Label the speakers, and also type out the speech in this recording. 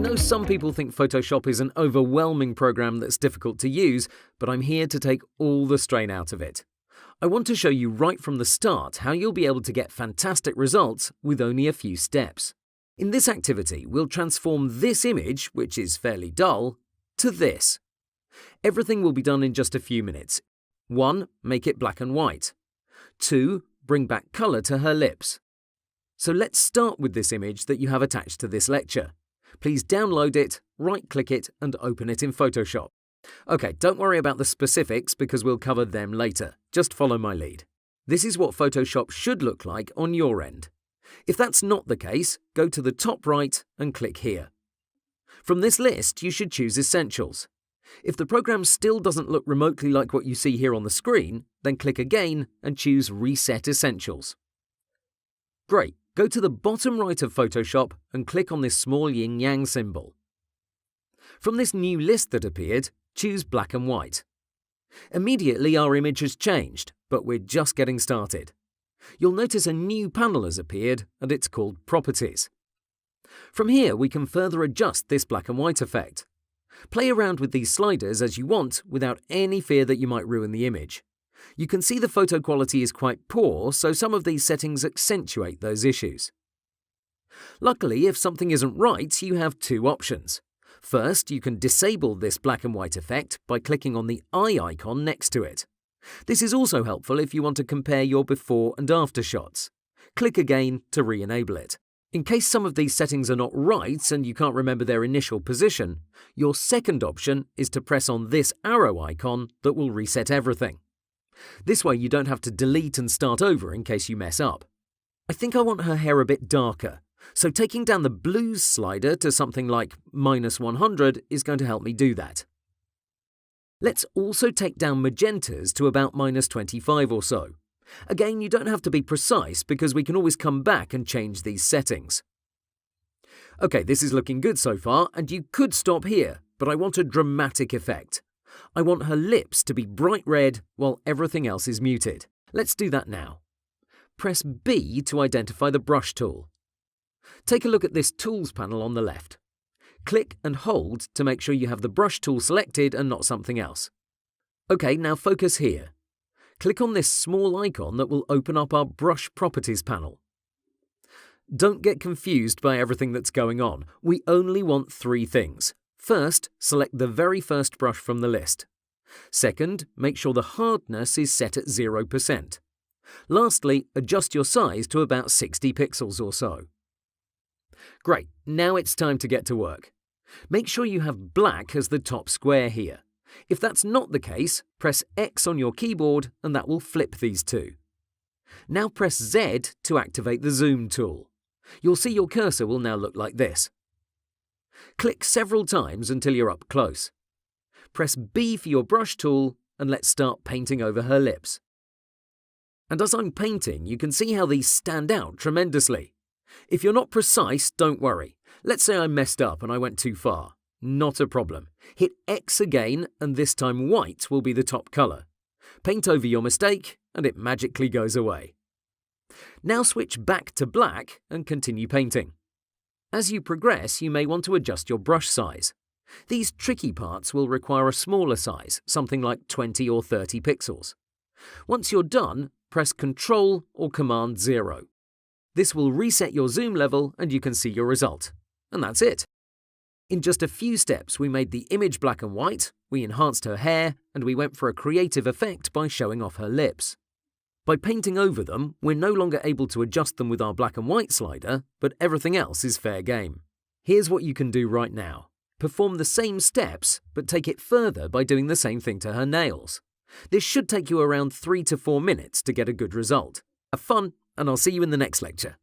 Speaker 1: know some people think Photoshop is an overwhelming program that's difficult to use, but I'm here to take all the strain out of it. I want to show you right from the start how you'll be able to get fantastic results with only a few steps. In this activity, we'll transform this image, which is fairly dull, to this. Everything will be done in just a few minutes. 1. Make it black and white. 2. Bring back colour to her lips. So let's start with this image that you have attached to this lecture. Please download it, right-click it, and open it in Photoshop. Okay, don't worry about the specifics because we'll cover them later. Just follow my lead. This is what Photoshop should look like on your end. If that's not the case, go to the top right and click here. From this list, you should choose Essentials. If the program still doesn't look remotely like what you see here on the screen, then click again and choose Reset Essentials. Great. Go to the bottom right of Photoshop and click on this small yin-yang symbol. From this new list that appeared, choose black and white. Immediately our image has changed, but we're just getting started. You'll notice a new panel has appeared and it's called Properties. From here we can further adjust this black and white effect. Play around with these sliders as you want without any fear that you might ruin the image. You can see the photo quality is quite poor, so some of these settings accentuate those issues. Luckily, if something isn't right, you have two options. First, you can disable this black and white effect by clicking on the eye icon next to it. This is also helpful if you want to compare your before and after shots. Click again to re-enable it. In case some of these settings are not right and you can't remember their initial position, your second option is to press on this arrow icon that will reset everything. This way you don't have to delete and start over in case you mess up. I think I want her hair a bit darker, so taking down the blues slider to something like -100 is going to help me do that. Let's also take down magentas to about -25 or so. Again, you don't have to be precise because we can always come back and change these settings. Okay, this is looking good so far, and you could stop here, but I want a dramatic effect. I want her lips to be bright red while everything else is muted. Let's do that now. Press B to identify the brush tool. Take a look at this Tools panel on the left. Click and hold to make sure you have the brush tool selected and not something else. Okay, now focus here. Click on this small icon that will open up our Brush Properties panel. Don't get confused by everything that's going on. We only want three things. First, select the very first brush from the list. Second, make sure the hardness is set at 0%. Lastly, adjust your size to about 60 pixels or so. Great, now it's time to get to work. Make sure you have black as the top square here. If that's not the case, press X on your keyboard and that will flip these two. Now press Z to activate the zoom tool. You'll see your cursor will now look like this. Click several times until you're up close. Press B for your brush tool and let's start painting over her lips. And as I'm painting, you can see how these stand out tremendously. If you're not precise, don't worry. Let's say I messed up and I went too far. Not a problem. Hit X again and this time white will be the top colour. Paint over your mistake and it magically goes away. Now switch back to black and continue painting. As you progress, you may want to adjust your brush size. These tricky parts will require a smaller size, something like 20 or 30 pixels. Once you're done, press Ctrl or Command 0. This will reset your zoom level and you can see your result. And that's it. In just a few steps, we made the image black and white, we enhanced her hair, and we went for a creative effect by showing off her lips. By painting over them, we're no longer able to adjust them with our black and white slider, but everything else is fair game. Here's what you can do right now. Perform the same steps, but take it further by doing the same thing to her nails. This should take you around 3 to 4 minutes to get a good result. Have fun, and I'll see you in the next lecture.